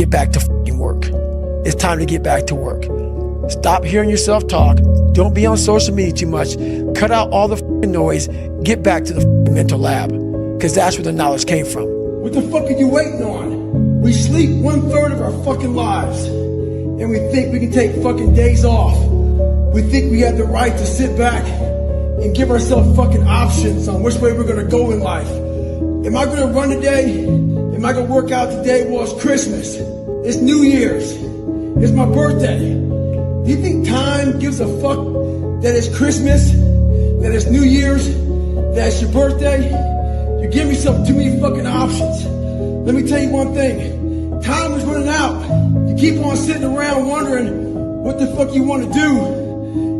get back to fucking work. It's time to get back to work. Stop hearing yourself talk. Don't be on social media too much. Cut out all the fucking noise. Get back to the fucking mental lab, because that's where the knowledge came from. What the fuck are you waiting on? We sleep 1/3 of our fucking lives, and we think we can take fucking days off. We think we have the right to sit back and give ourselves fucking options on which way we're gonna go in life. Am I gonna run today? Am I gonna work out today? Well, it's Christmas. It's New Year's. It's my birthday. Do you think time gives a fuck that it's Christmas, that it's New Year's, that it's your birthday? You give yourself too many fucking options. Let me tell you one thing. Time is running out. You keep on sitting around wondering what the fuck you want to do,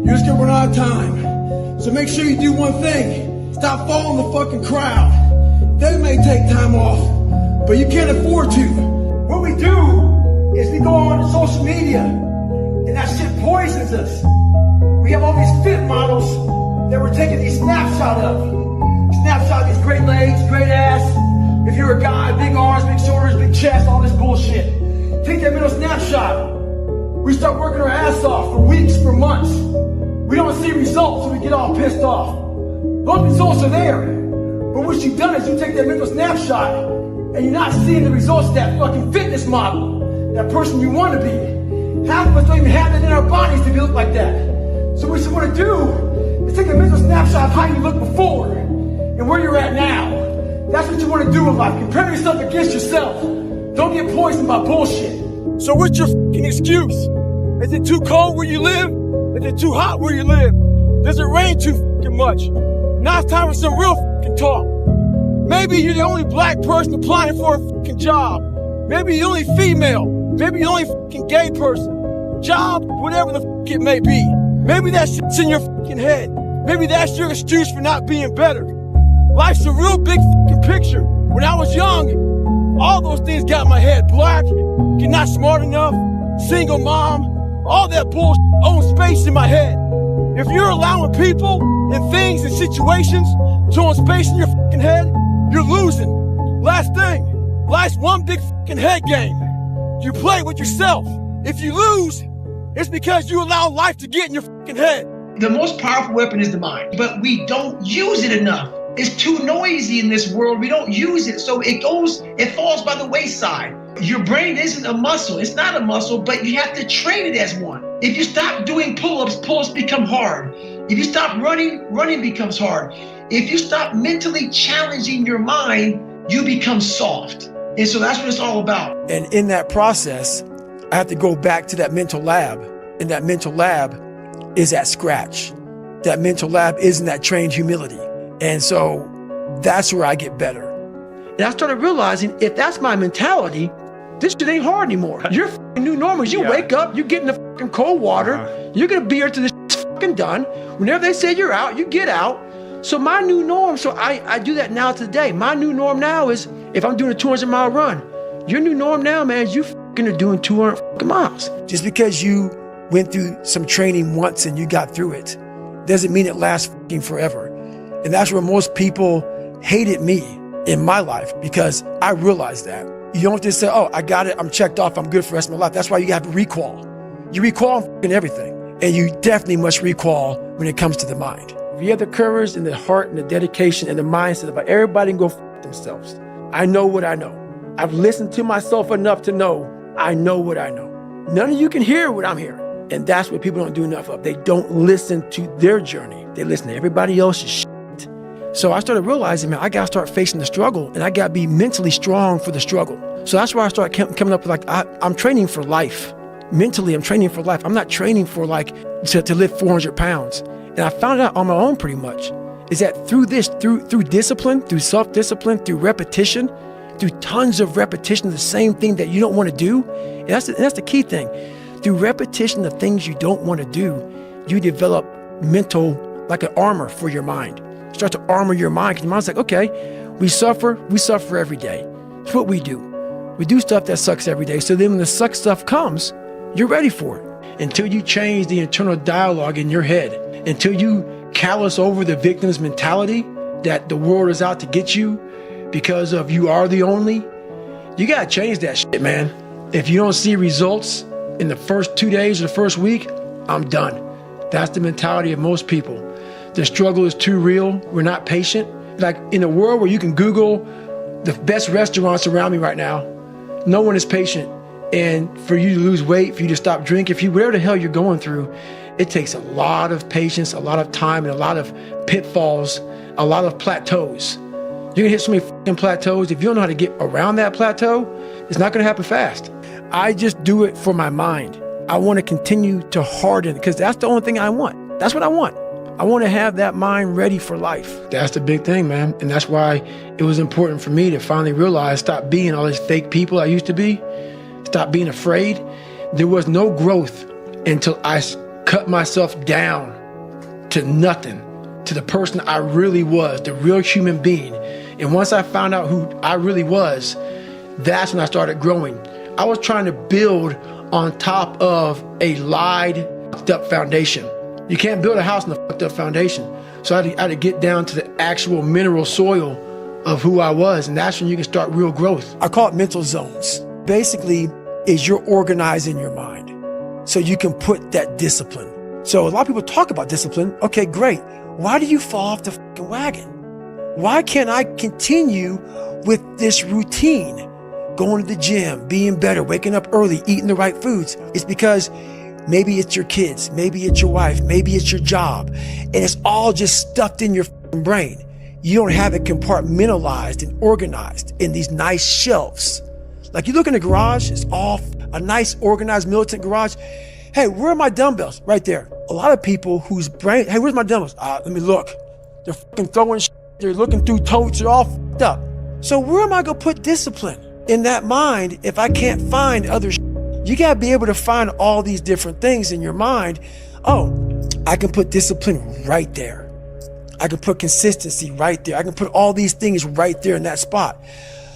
you're just gonna run out of time. So make sure you do one thing. Stop following the fucking crowd. They may take time off, but you can't afford to. What we do is we go on social media, and that shit poisons us. We have all these fit models that we're taking these snapshots of. Snapshot these great legs, great ass. If you're a guy, big arms, big shoulders, big chest, all this bullshit. Take that middle snapshot. We start working our ass off for weeks, for months. We don't see results, so we get all pissed off. Those results are there. But what you've done is you take that mental snapshot and you're not seeing the results of that fucking fitness model, that person you want to be. Half of us don't even have that in our bodies to look like that. So what you want to do is take a mental snapshot of how you looked before and where you're at now. That's what you want to do in life. Compare yourself against yourself. Don't get poisoned by bullshit. So what's your fucking excuse? Is it too cold where you live? Is it too hot where you live? Does it rain too fucking much? Now it's time for some real fucking talk. Maybe you're the only black person applying for a fucking job. Maybe you're the only female. Maybe you're the only fucking gay person. Job, whatever the fuck it may be. Maybe that shit's in your fucking head. Maybe that's your excuse for not being better. Life's a real big fucking picture. When I was young, all those things got in my head. Black, you're not smart enough, single mom, all that bullshit owns space in my head. If you're allowing people and things and situations to own space in your fucking head, you're losing. Last thing, life's one big fucking head game. You play with yourself. If you lose, it's because you allow life to get in your fucking head. The most powerful weapon is the mind, but we don't use it enough. It's too noisy in this world. We don't use it, so it falls by the wayside. Your brain isn't a muscle. It's not a muscle, but you have to train it as one. If you stop doing pull-ups, pull-ups become hard. If you stop running, running becomes hard. If you stop mentally challenging your mind, you become soft. And so that's what it's all about. And in that process, I have to go back to that mental lab. And that mental lab is at scratch. That mental lab isn't that trained humility. And so that's where I get better. And I started realizing if that's my mentality, this shit ain't hard anymore. Your fucking new normal is you wake up, you get in the fucking cold water, you're gonna be here till this shit's fucking done. Whenever they say you're out, you get out. So my new norm, so I do that now today. My new norm now is if I'm doing a 200-mile run, your new norm now, man, is you fucking are doing 200 fucking miles. Just because you went through some training once and you got through it, doesn't mean it lasts fucking forever. And that's where most people hated me in my life, because I realized that. You don't just say, oh, I got it, I'm checked off, I'm good for the rest of my life. That's why you have to recall. You recall on fucking everything. And you definitely must recall when it comes to the mind. If you have the courage and the heart and the dedication and the mindset about everybody can go fuck themselves. I know what I know. I've listened to myself enough to know I know what I know. None of you can hear what I'm hearing. And that's what people don't do enough of. They don't listen to their journey. They listen to everybody else's shit. So I started realizing, man, I gotta start facing the struggle, and I gotta be mentally strong for the struggle. So that's why I started coming up with like, I'm training for life. Mentally, I'm training for life. I'm not training for like to lift 400 pounds. And I found out on my own pretty much, is that through discipline, through self-discipline, through repetition, through tons of repetition of the same thing that you don't want to do, and that's the key thing. Through repetition of things you don't want to do, you develop mental, like an armor for your mind. Start to armor your mind, because your mind's like, okay, we suffer every day. It's what we do. We do stuff that sucks every day. So then when the suck stuff comes, you're ready for it. Until you change the internal dialogue in your head, until you callous over the victim's mentality that the world is out to get you because of you are the only, you gotta change that shit, man. If you don't see results in the first 2 days or the first week, I'm done. That's the mentality of most people. The struggle is too real. We're not patient. Like in a world where you can Google the best restaurants around me right now, no one is patient. And for you to lose weight, for you to stop drinking, whatever the hell you're going through, it takes a lot of patience, a lot of time, and a lot of pitfalls, a lot of plateaus. You're gonna hit so many fucking plateaus. If you don't know how to get around that plateau, it's not gonna happen fast. I just do it for my mind. I wanna continue to harden because that's the only thing I want. That's what I want. I wanna have that mind ready for life. That's the big thing, man. And that's why it was important for me to finally realize, stop being all these fake people I used to be, stop being afraid. There was no growth until I cut myself down to nothing, to the person I really was, the real human being. And once I found out who I really was, that's when I started growing. I was trying to build on top of a lied, fucked up foundation. You can't build a house on a fucked up foundation. So I had to get down to the actual mineral soil of who I was, and that's when you can start real growth. I call it mental zones. Basically, is you're organizing your mind so you can put that discipline. So a lot of people talk about discipline. Okay, great. Why do you fall off the fucking wagon? Why can't I continue with this routine? Going to the gym, being better, waking up early, eating the right foods. It's because maybe it's your kids, maybe it's your wife, maybe it's your job, and it's all just stuffed in your fucking brain. You don't have it compartmentalized and organized in these nice shelves. Like you look in the garage, it's all a nice organized militant garage. Hey, where are my dumbbells? Right there. A lot of people whose brain, hey, where's my dumbbells? Let me look. They're fucking throwing shit. They're looking through totes. They're all fucked up. So where am I gonna put discipline in that mind if I can't find other shit? You gotta be able to find all these different things in your mind. Oh, I can put discipline right there. I can put consistency right there. I can put all these things right there in that spot.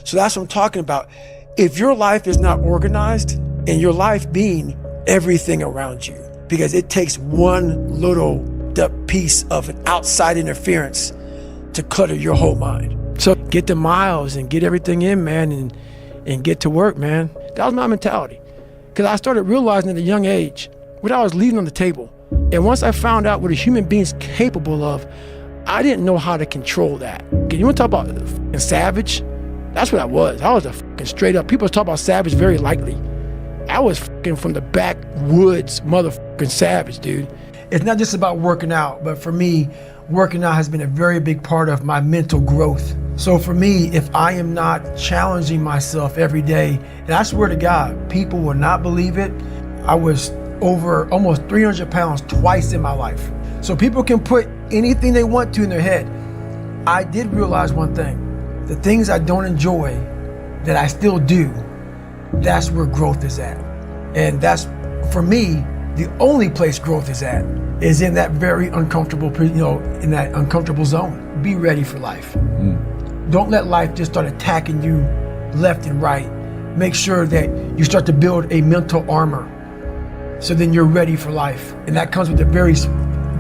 So that's what I'm talking about. If your life is not organized, and your life being everything around you, because it takes one little piece of an outside interference to clutter your whole mind. So get the miles and get everything in, man, and get to work, man. That was my mentality. Because I started realizing at a young age what I was leaving on the table. And once I found out what a human being is capable of, I didn't know how to control that. You want to talk about a fucking savage? That's what I was. I was a fucking straight up. People talk about savage very lightly. I was fucking from the backwoods motherfucking savage, dude. It's not just about working out, but for me, working out has been a very big part of my mental growth. So for me, if I am not challenging myself every day, and I swear to God, people will not believe it, I was over almost 300 pounds twice in my life. So people can put anything they want to in their head. I did realize one thing. The things I don't enjoy that I still do, that's where growth is at. And that's, for me, the only place growth is at is in that very uncomfortable, in that uncomfortable zone. Be ready for life. Don't let life just start attacking you left and right. Make sure that you start to build a mental armor so then you're ready for life. And that comes with a very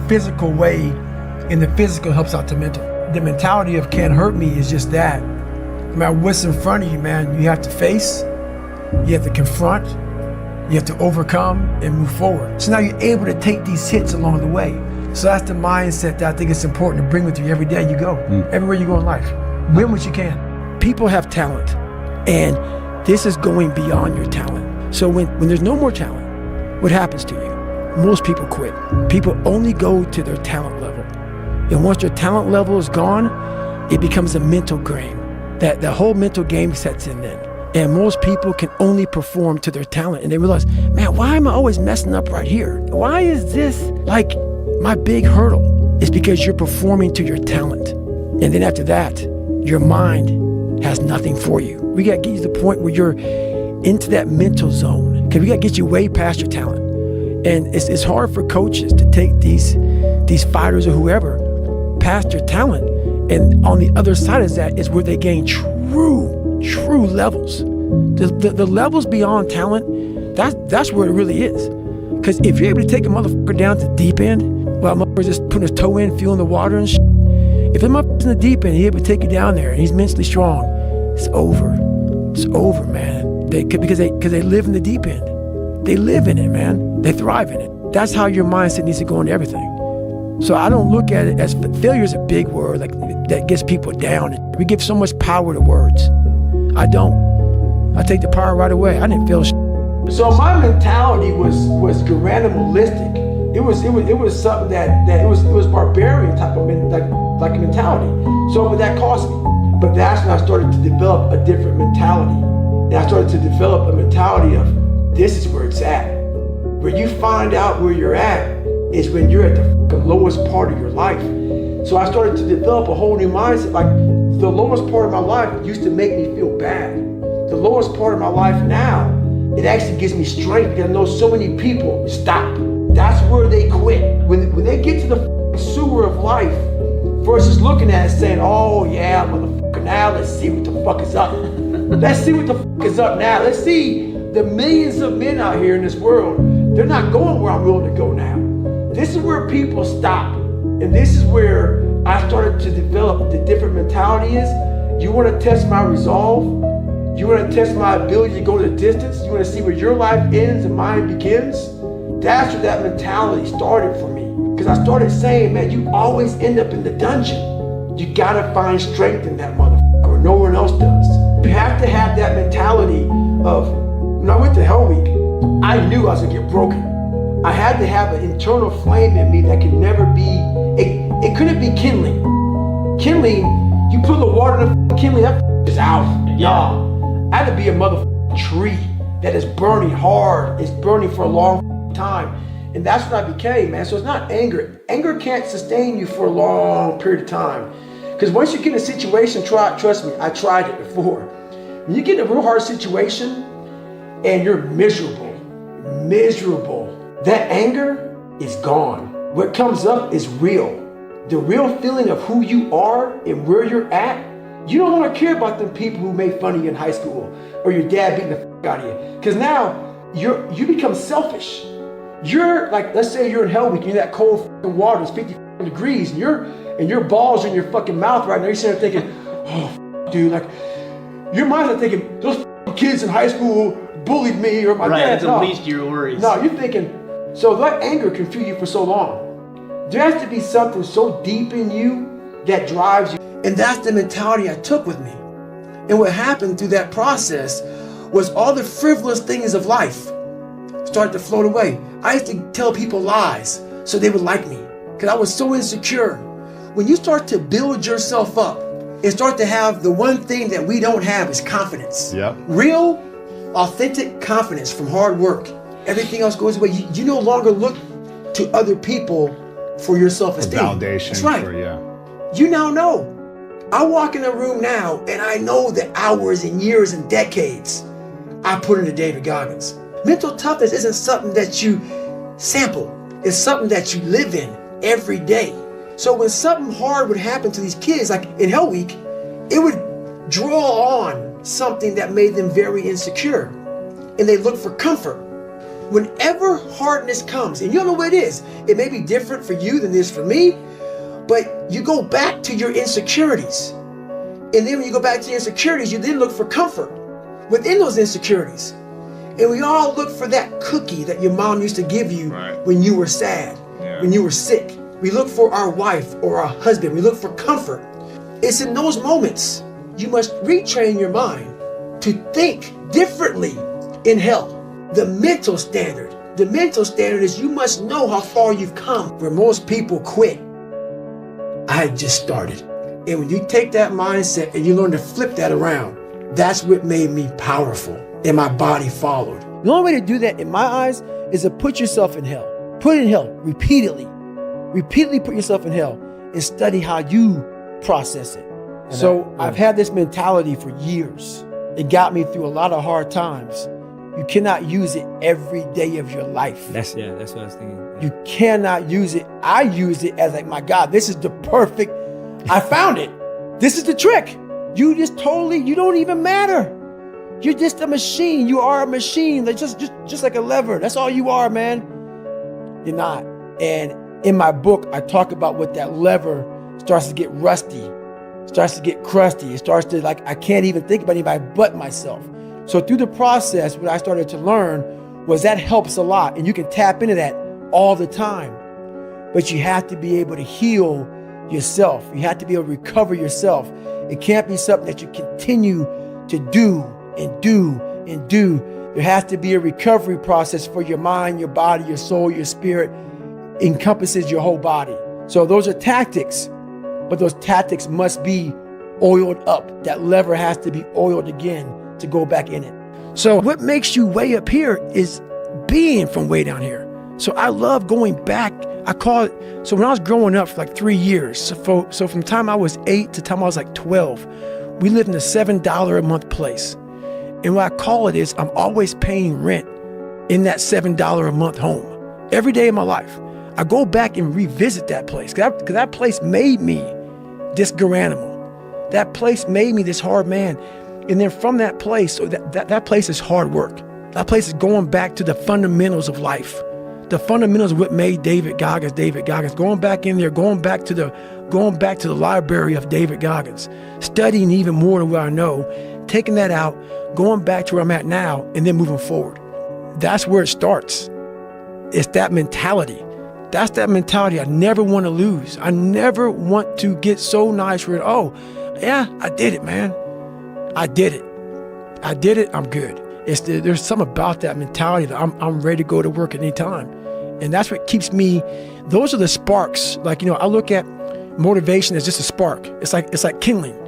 physical way, and the physical helps out the mental. The mentality of can't hurt me is just that. No matter what's in front of you, man, you have to face, you have to confront, you have to overcome and move forward. So now you're able to take these hits along the way. So that's the mindset that I think it's important to bring with you every day you go, everywhere you go in life. Win what you can. People have talent, and this is going beyond your talent. So when there's no more talent, what happens to you? Most people quit. People only go to their talent level. And once your talent level is gone, it becomes a mental game. That the whole mental game sets in then. And most people can only perform to their talent. And they realize, man, why am I always messing up right here? Why is this like my big hurdle? It's because you're performing to your talent. And then after that, your mind has nothing for you. We got to get you to the point where you're into that mental zone. Because we got to get you way past your talent. And it's hard for coaches to take these fighters or whoever past their talent. And on the other side of that is where they gain true levels. The levels beyond talent, that's where it really is. Because if you're able to take a motherfucker down to the deep end, while a motherfucker's just putting his toe in, feeling the water and shit, if the motherfucker's in the deep end, he's able to take you down there and he's mentally strong, it's over. It's over, man. Because they live in the deep end. They live in it, man. They thrive in it. That's how your mindset needs to go into everything. So I don't look at it as failure is a big word like that gets people down. We give so much power to words. I don't. I take the power right away. I didn't feel shit. So my mentality was animalistic. It was something that it was barbarian type of like a mentality. So but that cost me. But that's when I started to develop a different mentality. And I started to develop a mentality of this is where it's at. Where you find out where you're at is when you're at the lowest part of your life. So I started to develop a whole new mindset. Like the lowest part of my life used to make me feel bad. The lowest part of my life now, it actually gives me strength because I know so many people stop. That's where they quit. When they get to the sewer of life versus looking at it saying, oh yeah, motherfucker, now let's see what the fuck is up. Let's see what the fuck is up now. Let's see the millions of men out here in this world. They're not going where I'm willing to go now. This is where people stop. And this is where I started to develop the different mentality is. You want to test my resolve? You want to test my ability to go the distance? You want to see where your life ends and mine begins? That's where that mentality started for me. Because I started saying, man, you always end up in the dungeon. You got to find strength in that motherfucker or no one else does. You have to have that mentality of, when I went to Hell Week, I knew I was going to get broken. I had to have an internal flame in me that could never be, it couldn't be kindling. Kindling, you put the water in the kindling, that is out. Yeah. I had to be a motherfucking tree that is burning hard, it's burning for a long time. And that's what I became, man. So it's not anger. Anger can't sustain you for a long period of time. Because once you get in a situation, trust me, I tried it before. When you get in a real hard situation and you're miserable, that anger is gone. What comes up is real. The real feeling of who you are and where you're at. You don't want to care about them people who made fun of you in high school or your dad beating the fuck out of you. Because now you become selfish. You're like, let's say you're in Hell Week, you're in that cold fucking water, it's 50 degrees, and your balls are in your fucking mouth right now. You're sitting there thinking, oh, dude, like, your mind's not thinking, those kids in high school bullied me or my dad. Right, that's the least of your worries. No, you're thinking, so that anger can fuel you for so long. There has to be something so deep in you that drives you. And that's the mentality I took with me. And what happened through that process was all the frivolous things of life started to float away. I used to tell people lies so they would like me because I was so insecure. When you start to build yourself up and start to have the one thing that we don't have is confidence. Yep. Real, authentic confidence from hard work. Everything else goes away. You no longer look to other people for your self-esteem. Validation. That's right. You now know. I walk in a room now and I know the hours and years and decades I put into David Goggins. Mental toughness isn't something that you sample. It's something that you live in every day. So when something hard would happen to these kids, like in Hell Week, it would draw on something that made them very insecure. And they look for comfort. Whenever hardness comes, and you don't know what it is, it may be different for you than it is for me, but you go back to your insecurities. And then when you go back to your insecurities, you then look for comfort within those insecurities. And we all look for that cookie that your mom used to give you when you were sad, when you were sick. We look for our wife or our husband. We look for comfort. It's in those moments you must retrain your mind to think differently in hell. The mental standard. The mental standard is you must know how far you've come. Where most people quit, I just started. And when you take that mindset and you learn to flip that around, that's what made me powerful. And my body followed. The only way to do that in my eyes is to put yourself in hell. Put it in hell repeatedly. Repeatedly put yourself in hell and study how you process it. So I've had this mentality for years. It got me through a lot of hard times. You cannot use it every day of your life. That's what I was thinking. You cannot use it. I use it as like, my God, this is the perfect, I found it. This is the trick. You just totally, you don't even matter. You're just a machine. You are a machine. Like just like a lever. That's all you are, man. You're not. And in my book, I talk about what that lever starts to get rusty, starts to get crusty. It starts to like, I can't even think about anybody but myself. So through the process, what I started to learn was that helps a lot, and you can tap into that all the time. But you have to be able to heal yourself. You have to be able to recover yourself. It can't be something that you continue to do and do and do. There has to be a recovery process for your mind, your body, your soul, your spirit. Encompasses your whole body. So those are tactics, but those tactics must be oiled up. That lever has to be oiled again to go back in it. So what makes you way up here is being from way down here. So I love going back. I call it, so when I was growing up for like 3 years, so from the time I was 8 to the time I was like 12, we lived in a $7 a month place. And what I call it is I'm always paying rent in that $7 a month home every day of my life. I go back and revisit that place because that place made me this good animal. That place made me this hard man. And then from that place, so that place is hard work. That place is going back to the fundamentals of life. The fundamentals of what made David Goggins, going back in there, going back to the library of David Goggins, studying even more than what I know, taking that out, going back to where I'm at now, and then moving forward. That's where it starts. It's that mentality. That's that mentality I never want to lose. I never want to get so nice where, oh, yeah, I did it, man. I did it. I'm good. There's something about that mentality that I'm ready to go to work at any time. And that's what keeps me, those are the sparks. Like, I look at motivation as just a spark. It's like kindling.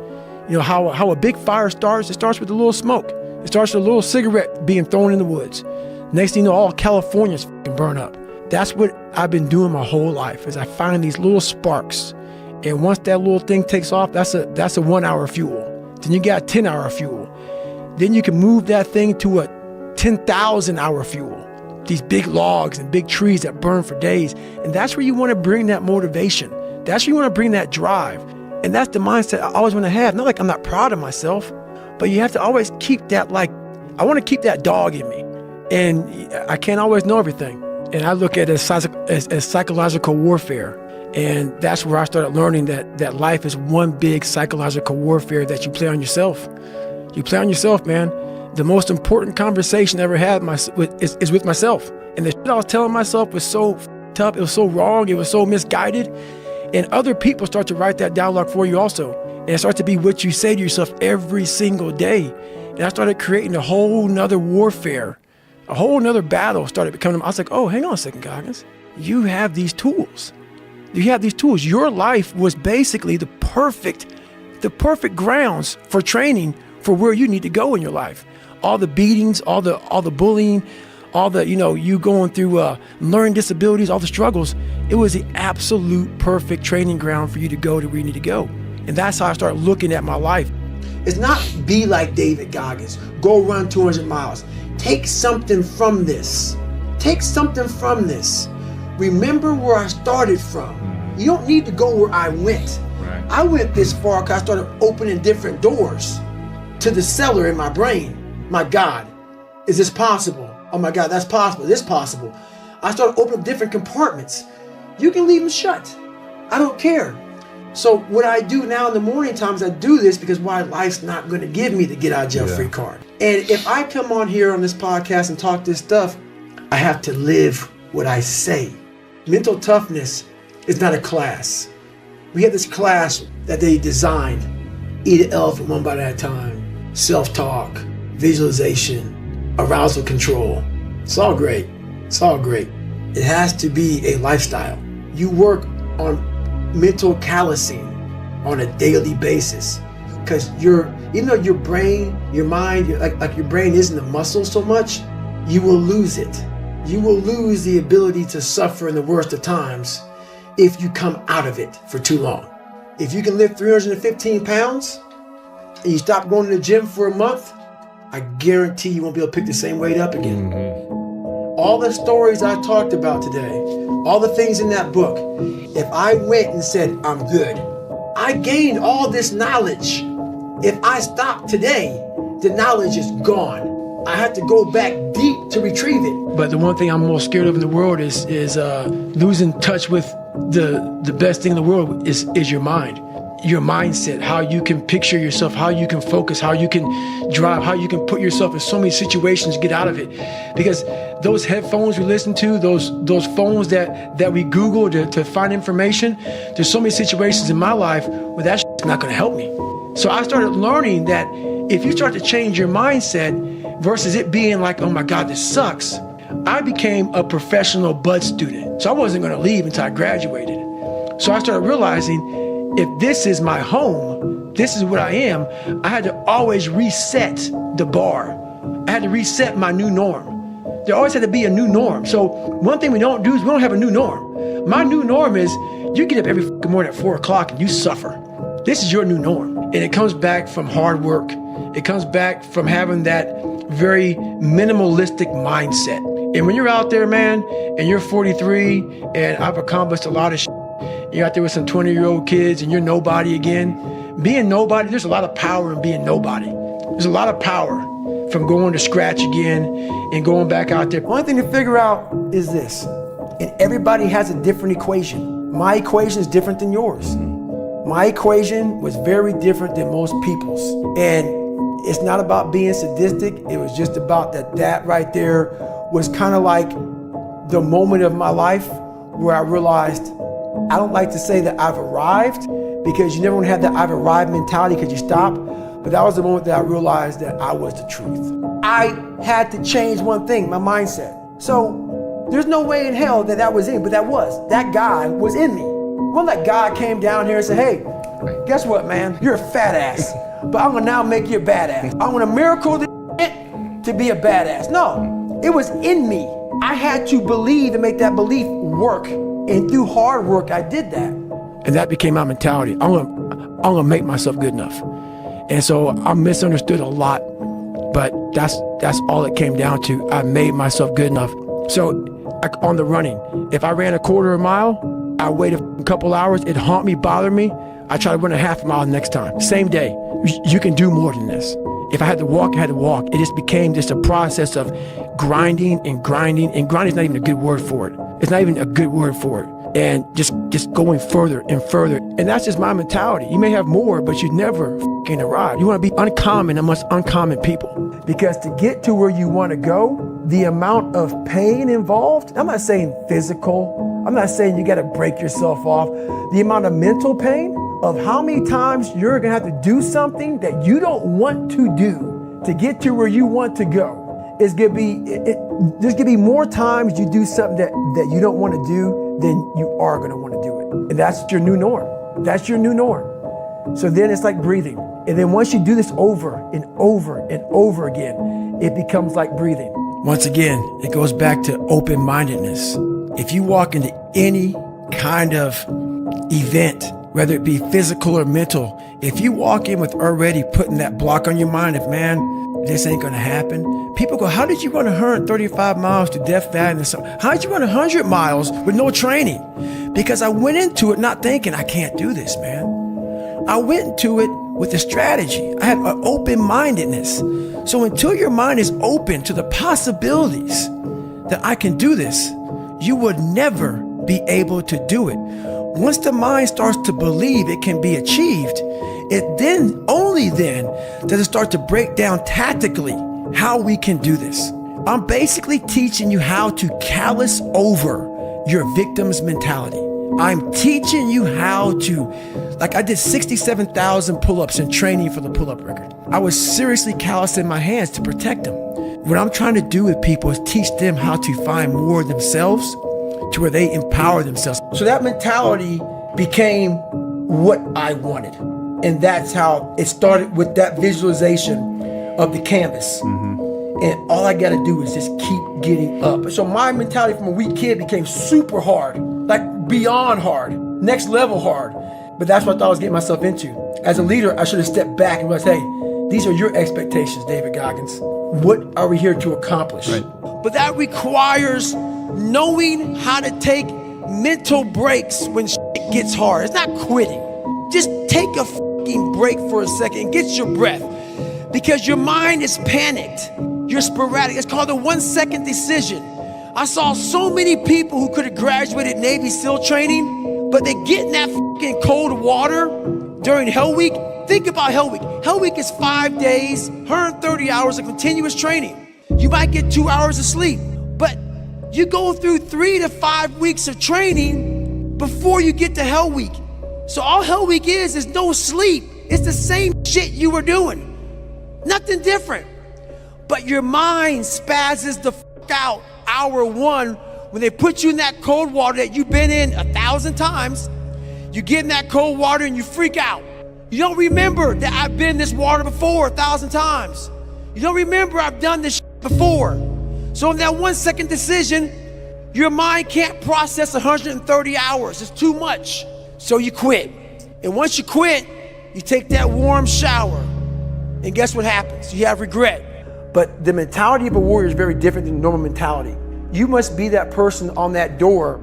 How a big fire starts, it starts with a little smoke. It starts with a little cigarette being thrown in the woods. Next thing you know, all California's burn up. That's what I've been doing my whole life, is I find these little sparks. And once that little thing takes off, that's a 1 hour fuel. Then you got 10 hour fuel. Then you can move that thing to a 10,000 hour fuel. These big logs and big trees that burn for days. And that's where you want to bring that motivation. That's where you want to bring that drive. And that's the mindset I always want to have. Not like I'm not proud of myself, but you have to always keep that, I want to keep that dog in me. And I can't always know everything. And I look at it as psychological warfare. And that's where I started learning that life is one big psychological warfare that you play on yourself. You play on yourself, man. The most important conversation I ever had is with myself. And the shit I was telling myself was so tough. It was so wrong. It was so misguided. And other people start to write that dialogue for you also. And it starts to be what you say to yourself every single day. And I started creating a whole nother warfare. A whole nother battle started becoming. I was like, oh, hang on a second, Goggins. You have these tools. You have these tools. Your life was basically the perfect grounds for training for where you need to go in your life. All the beatings, all the bullying, all the, you going through learning disabilities, all the struggles. It was the absolute perfect training ground for you to go to where you need to go. And that's how I started looking at my life. It's not be like David Goggins. Go run 200 miles. Take something from this. Take something from this. Remember where I started from. You don't need to go where I went. Right. I went this far because I started opening different doors to the cellar in my brain. My God, is this possible? Oh my God, that's possible. This is possible. I started opening different compartments. You can leave them shut. I don't care. So what I do now in the morning times, I do this because why life's not going to give me the get out of jail free card. And if I come on here on this podcast and talk this stuff, I have to live what I say. Mental toughness is not a class. We have this class that they designed. Eat an elephant one bite at a time. Self-talk, visualization, arousal control. It's all great. It's all great. It has to be a lifestyle. You work on mental callousing on a daily basis because your brain, your mind, like your brain isn't a muscle so much, you will lose it. You will lose the ability to suffer in the worst of times if you come out of it for too long. If you can lift 315 pounds and you stop going to the gym for a month, I guarantee you won't be able to pick the same weight up again. All the stories I talked about today, all the things in that book, if I went and said, I'm good, I gained all this knowledge. If I stop today, the knowledge is gone. I have to go back deep to retrieve it. But the one thing I'm most scared of in the world is losing touch with the best thing in the world is your mind. your mindset, how you can picture yourself, how you can focus, how you can drive, how you can put yourself in so many situations, get out of it. Because those headphones we listen to, those phones that we Google to find information, there's so many situations in my life where that shit's not gonna help me. So I started learning that if you start to change your mindset versus it being like, oh my God, this sucks. I became a professional bud student. So I wasn't gonna leave until I graduated. So I started realizing if this is my home, this is what I am, I had to always reset the bar. I had to reset my new norm. There always had to be a new norm. So one thing we don't do is we don't have a new norm. My new norm is you get up every morning at 4 o'clock and you suffer. This is your new norm. And it comes back from hard work. It comes back from having that very minimalistic mindset. And when you're out there, man, and you're 43 and I've accomplished a lot of shit, you're out there with some 20-year-old kids and you're nobody again. Being nobody, there's a lot of power in being nobody. There's a lot of power from going to scratch again and going back out there. One thing to figure out is this, and everybody has a different equation. My equation is different than yours. My equation was very different than most people's. And it's not about being sadistic. It was just about that right there was kind of like the moment of my life where I realized, I don't like to say that I've arrived because you never want to have that I've arrived mentality because you stop. But that was the moment that I realized that I was the truth. I had to change one thing, my mindset. So there's no way in hell that was in, but that guy was in me. When that guy came down here and said, hey, guess what, man? You're a fat ass, but I'm gonna now make you a badass. I'm gonna miracle this shit to be a badass. No, it was in me. I had to believe and make that belief work. And through hard work, I did that. And that became my mentality. I'm gonna make myself good enough. And so I misunderstood a lot, but that's all it came down to. I made myself good enough. So like on the running, if I ran a quarter of a mile, I wait a couple hours, it haunt me, bother me. I try to run a half a mile next time. Same day. You can do more than this. If I had to walk, I had to walk. It just became just a process of grinding and grinding. And grinding is not even a good word for it. It's not even a good word for it. And just going further and further. And that's just my mentality. You may have more, but you never f***ing arrive. You want to be uncommon amongst uncommon people. Because to get to where you want to go, the amount of pain involved, I'm not saying physical, I'm not saying you got to break yourself off. The amount of mental pain of how many times you're going to have to do something that you don't want to do to get to where you want to go. There's going to be more times you do something that you don't want to do than you are going to want to do it. And that's your new norm. That's your new norm. So then it's like breathing. And then once you do this over and over and over again, it becomes like breathing. Once again, it goes back to open-mindedness. If you walk into any kind of event, whether it be physical or mental, if you walk in with already putting that block on your mind of, man, this ain't gonna happen. People go, how did you run 135 miles to Death Valley? How did you run 100 miles with no training? Because I went into it not thinking, I can't do this, man. I went into it with a strategy. I had an open-mindedness. So until your mind is open to the possibilities that I can do this, you would never be able to do it. Once the mind starts to believe it can be achieved, only then does it start to break down tactically how we can do this. I'm basically teaching you how to callous over your victim's mentality. I'm teaching you how to, like I did 67,000 pull-ups in training for the pull-up record. I was seriously callousing my hands to protect them. What I'm trying to do with people is teach them how to find more of themselves to where they empower themselves. So that mentality became what I wanted. And that's how it started, with that visualization of the canvas. And all I got to do is just keep getting up. So my mentality from a weak kid became super hard, like beyond hard, next level hard. But that's what I thought I was getting myself into. As a leader, I should have stepped back and realized, hey, these are your expectations, David Goggins. What are we here to accomplish? Right. But that requires knowing how to take mental breaks when shit gets hard. It's not quitting. Just take a fucking break for a second and get your breath. Because your mind is panicked. You're sporadic. It's called a 1-second decision. I saw so many people who could have graduated Navy SEAL training, but they get in that fucking cold water during Hell Week, think about Hell Week. Hell Week is 5 days, 130 hours of continuous training. You might get 2 hours of sleep, but you go through 3 to 5 weeks of training before you get to Hell Week. So all Hell Week is no sleep. It's the same shit you were doing. Nothing different. But your mind spazzes the fuck out hour one when they put you in that cold water that you've been in 1,000 times. You get in that cold water and you freak out. You don't remember that I've been in this water before 1,000 times. You don't remember I've done this shit before. So in that 1 second decision, your mind can't process 130 hours. It's too much. So you quit. And once you quit, you take that warm shower. And guess what happens? You have regret. But the mentality of a warrior is very different than normal mentality. You must be that person on that door,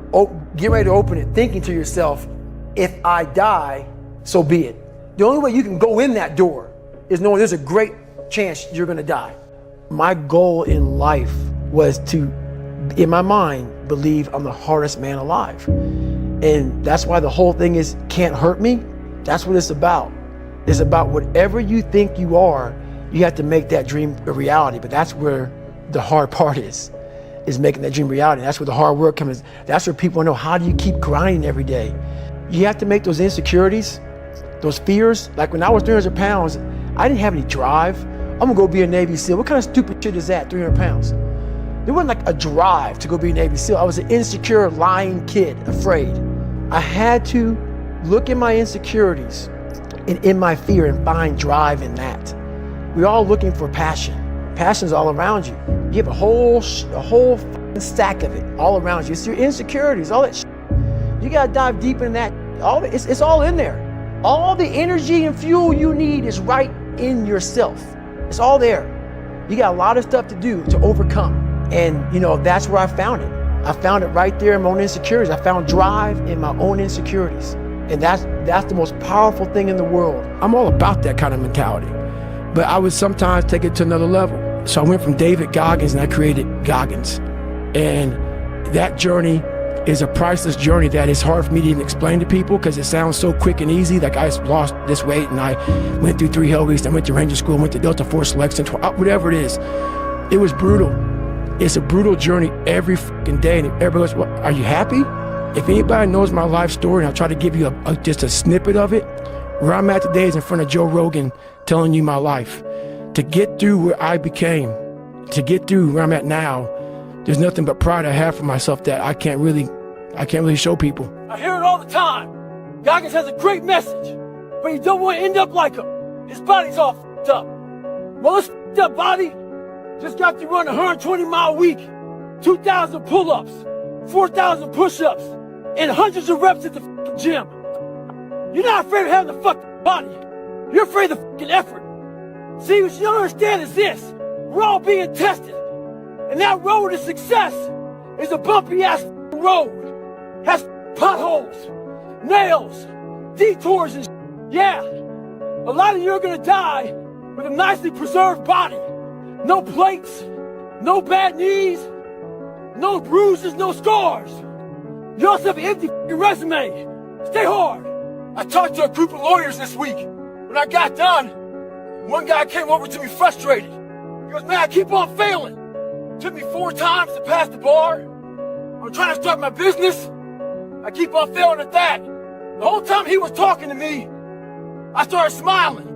get ready to open it, thinking to yourself, if I die, so be it. The only way you can go in that door is knowing there's a great chance you're gonna die. My goal in life was to, in my mind, believe I'm the hardest man alive. And that's why the whole thing is can't hurt me. That's what it's about. It's about whatever you think you are, you have to make that dream a reality. But that's where the hard part is making that dream reality. That's where the hard work comes. That's where people know, how do you keep grinding every day? You have to make those insecurities, those fears. Like when I was 300 pounds, I didn't have any drive. I'm gonna go be a Navy SEAL. What kind of stupid shit is that, 300 pounds? There wasn't like a drive to go be a Navy SEAL. I was an insecure, lying kid, afraid. I had to look at my insecurities and in my fear and find drive in that. We're all looking for passion. Passion's all around you. You have a whole stack of it all around you. It's your insecurities, all that shit. You gotta dive deep in that. It's all in there. All the energy and fuel you need is right in yourself. It's all there. You got a lot of stuff to do to overcome. And that's where I found it. I found it right there in my own insecurities. I found drive in my own insecurities. And that's the most powerful thing in the world. I'm all about that kind of mentality. But I would sometimes take it to another level. So I went from David Goggins and I created Goggins. And that journey is a priceless journey that is hard for me to even explain to people because it sounds so quick and easy. Like I lost this weight and I went through 3 Hell Weeks. I went to Ranger School, went to Delta Force Selection, whatever it is. It was brutal. It's a brutal journey every fucking day. And everybody goes, well, are you happy? If anybody knows my life story, and I'll try to give you just a snippet of it, where I'm at today is in front of Joe Rogan telling you my life. To get through where I became, to get through where I'm at now, there's nothing but pride I have for myself that I can't really show people. I hear it all the time. Goggins has a great message, but you don't want to end up like him. His body's all f***ed up. Well, this f***ed up body just got to run a 120-mile week, 2,000 pull-ups, 4,000 push-ups, and hundreds of reps at the f***ing gym. You're not afraid of having the f***ing body. You're afraid of the f***ing effort. See, what you don't understand is this. We're all being tested. And that road to success is a bumpy-ass road. Has potholes, nails, detours, and yeah. A lot of you are gonna die with a nicely preserved body. No plates, no bad knees, no bruises, no scars. You also have an empty resume. Stay hard. I talked to a group of lawyers this week. When I got done, one guy came over to me frustrated. He goes, man, I keep on failing. Took me 4 times to pass the bar. I'm trying to start my business. I keep on failing at that. The whole time he was talking to me, I started smiling.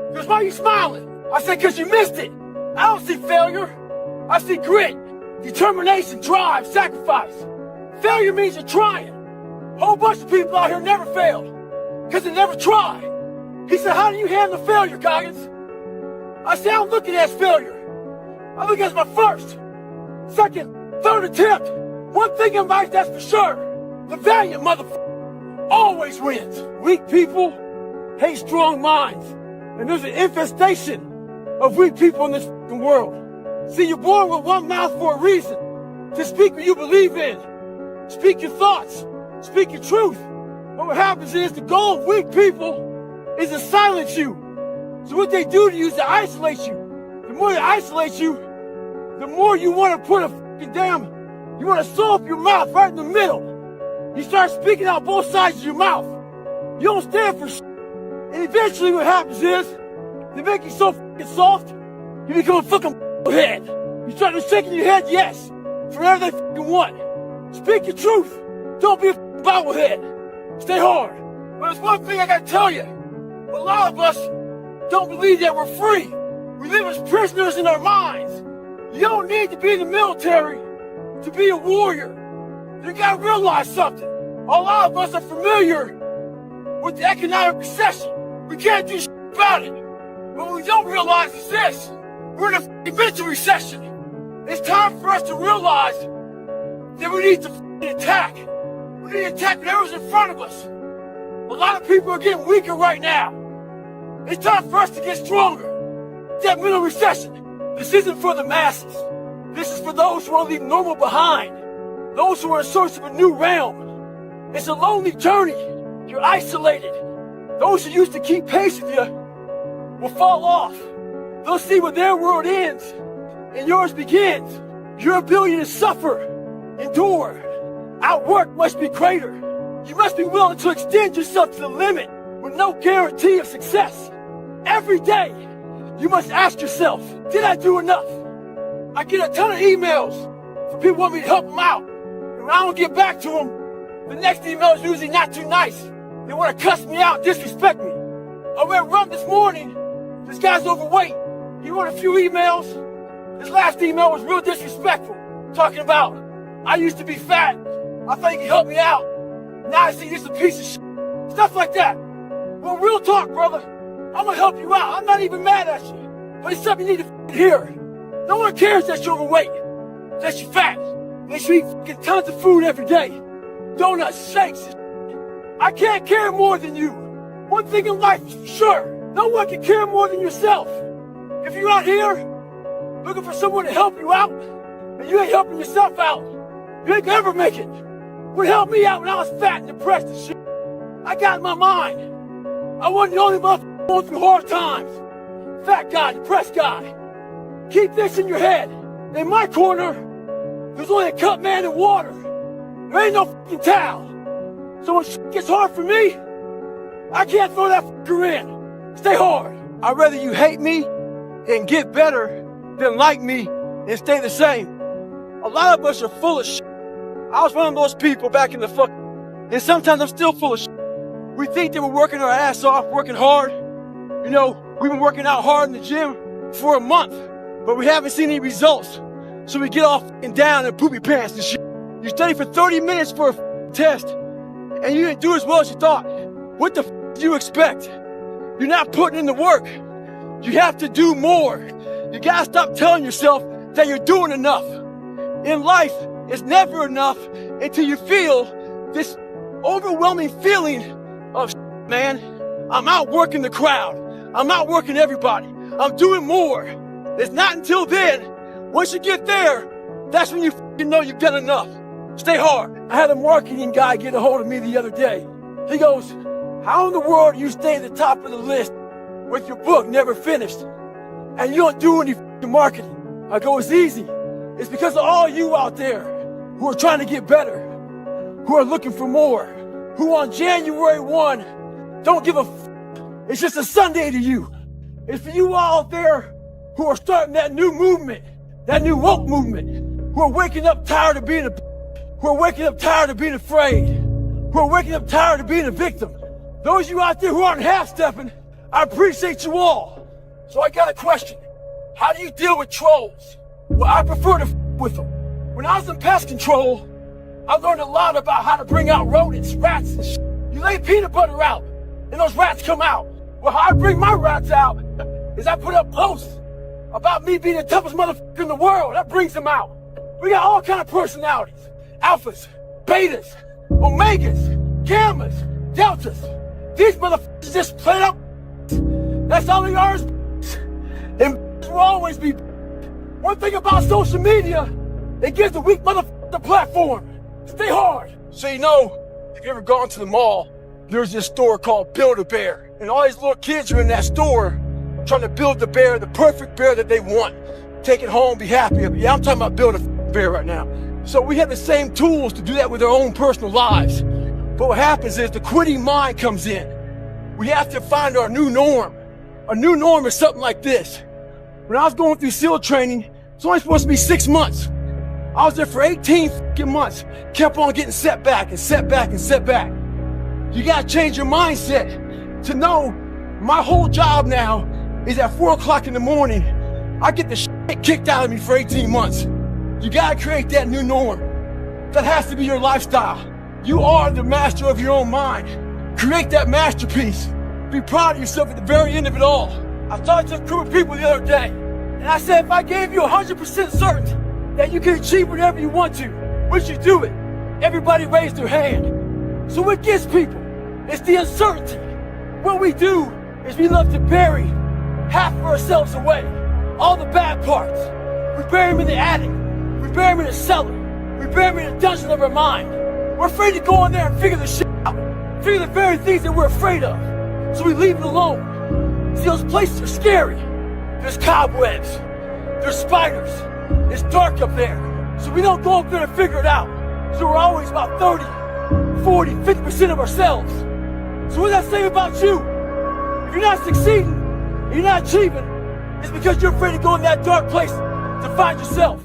He goes, why are you smiling? I said, because you missed it. I don't see failure. I see grit, determination, drive, sacrifice. Failure means you're trying. A whole bunch of people out here never failed because they never tried. He said, how do you handle failure, Goggins? I said, I don't look at it as failure. I look at it as my first, second, third attempt. One thing in life that's for sure, the valiant motherfucker always wins. Weak people hate strong minds. And there's an infestation of weak people in this world. See, you're born with one mouth for a reason. To speak what you believe in. Speak your thoughts. Speak your truth. But what happens is the goal of weak people is to silence you. So what they do to you is to isolate you. The more they isolate you, the more you want to put a you want to sew up your mouth right in the middle. You start speaking out both sides of your mouth. You don't stand for shit. And eventually what happens is, they make you so fucking soft, you become a fucking head. You start shaking your head, yes, for whatever they fucking want. Speak your truth. Don't be a bobblehead. Stay hard. But there's one thing I gotta tell you. A lot of us don't believe that we're free. We live as prisoners in our minds. You don't need to be in the military to be a warrior. You gotta realize something. A lot of us are familiar with the economic recession. We can't do shit about it. But what we don't realize is this. We're in a mental recession. It's time for us to realize that we need to attack. We need to attack whatever's in front of us. A lot of people are getting weaker right now. It's time for us to get stronger. That mental recession, this isn't for the masses. This is for those who want to leave normal behind. Those who are in search of a new realm. It's a lonely journey. You're isolated. Those who used to keep pace with you will fall off. They'll see where their world ends and yours begins. Your ability to suffer, endure, outwork must be greater. You must be willing to extend yourself to the limit with no guarantee of success. Every day, you must ask yourself, did I do enough? I get a ton of emails from people who want me to help them out. And when I don't get back to them, the next email is usually not too nice. They want to cuss me out, disrespect me. I went run this morning. This guy's overweight. He wrote a few emails. His last email was real disrespectful. Talking about, I used to be fat. I thought you could help me out. Now I see this a piece of shit. Stuff like that. Well, real talk, brother. I'm gonna help you out. I'm not even mad at you. But it's something you need to hear. No one cares that you're overweight. That you're fat. That you eat fucking tons of food every day. Donuts, shakes. I can't care more than you. One thing in life is for sure. No one can care more than yourself. If you're out here looking for someone to help you out, and you ain't helping yourself out, you ain't gonna ever make it. What helped me out when I was fat and depressed and shit, I got in my mind. I wasn't the only motherfucker going through hard times. Fat guy, depressed guy. Keep this in your head. In my corner, there's only a cup man and water. There ain't no fucking towel. So when shit gets hard for me, I can't throw that fucker in. Stay hard. I'd rather you hate me and get better than like me and stay the same. A lot of us are full of shit. I was one of those people back in the fuck, and sometimes I'm still full of shit. We think that we're working our ass off, working hard. You know, we've been working out hard in the gym for a month, but we haven't seen any results. So we get all fucking down in poopy pants and shit. You study for 30 minutes for a test, and you didn't do as well as you thought. What the do you expect? You're not putting in the work. You have to do more. You gotta stop telling yourself that you're doing enough. In life, it's never enough until you feel this overwhelming feeling of, man, I'm outworking the crowd. I'm outworking everybody. I'm doing more. It's not until then, once you get there, that's when you know you've done enough. Stay hard. I had a marketing guy get a hold of me the other day. He goes, how in the world do you stay at the top of the list with your book never finished and you don't do any marketing? I go, it's easy. It's because of all you out there who are trying to get better, who are looking for more, who on January 1 don't give a It's just a Sunday to you. It's for you all out there who are starting that new movement, that new woke movement, who are waking up tired of being who are waking up tired of being afraid, who are waking up tired of being a victim. Those of you out there who aren't half-stepping, I appreciate you all. So I got a question. How do you deal with trolls? Well, I prefer to with them. When I was in pest control, I learned a lot about how to bring out rodents, rats, and shit. You lay peanut butter out, and those rats come out. Well, how I bring my rats out is I put up posts about me being the toughest motherfucker in the world. That brings them out. We got all kind of personalities. Alphas, betas, omegas, gammas, deltas. These motherfuckers just play up. That's all they are is and will always be. One thing about social media, it gives the weak motherfucker the platform. Stay hard. So you know, if you ever gone to the mall, there's this store called Build-A-Bear. And all these little kids are in that store trying to build the bear, the perfect bear that they want. Take it home, be happy. Yeah, I'm talking about Build-A-Bear right now. So we have the same tools to do that with our own personal lives. But what happens is the quitting mind comes in. we have to find our new norm. A new norm is something like this. When I was going through SEAL training, it's only supposed to be 6 months. I was there for 18 fucking months, kept on getting set back and set back and set back. You gotta change your mindset to know my whole job now is at 4 o'clock in the morning. I get the shit kicked out of me for 18 months. You gotta create that new norm. That has to be your lifestyle. You are the master of your own mind. Create that masterpiece. Be proud of yourself at the very end of it all. I talked to a group of people the other day, and I said, if I gave you 100% certainty that you can achieve whatever you want to, would you do it? Everybody raised their hand. So what gets people? It's the uncertainty. What we do is we love to bury half of ourselves away. All the bad parts. We bury them in the attic. We bury them in the cellar. We bury them in the dungeon of our mind. We're afraid to go in there and figure the shit out. Figure the very things that we're afraid of. So we leave it alone. See, those places are scary. There's cobwebs. There's spiders. It's dark up there. So we don't go up there and figure it out. So we're always about 30, 40, 50% of ourselves. So what does that say about you? If you're not succeeding, and you're not achieving, it's because you're afraid to go in that dark place to find yourself.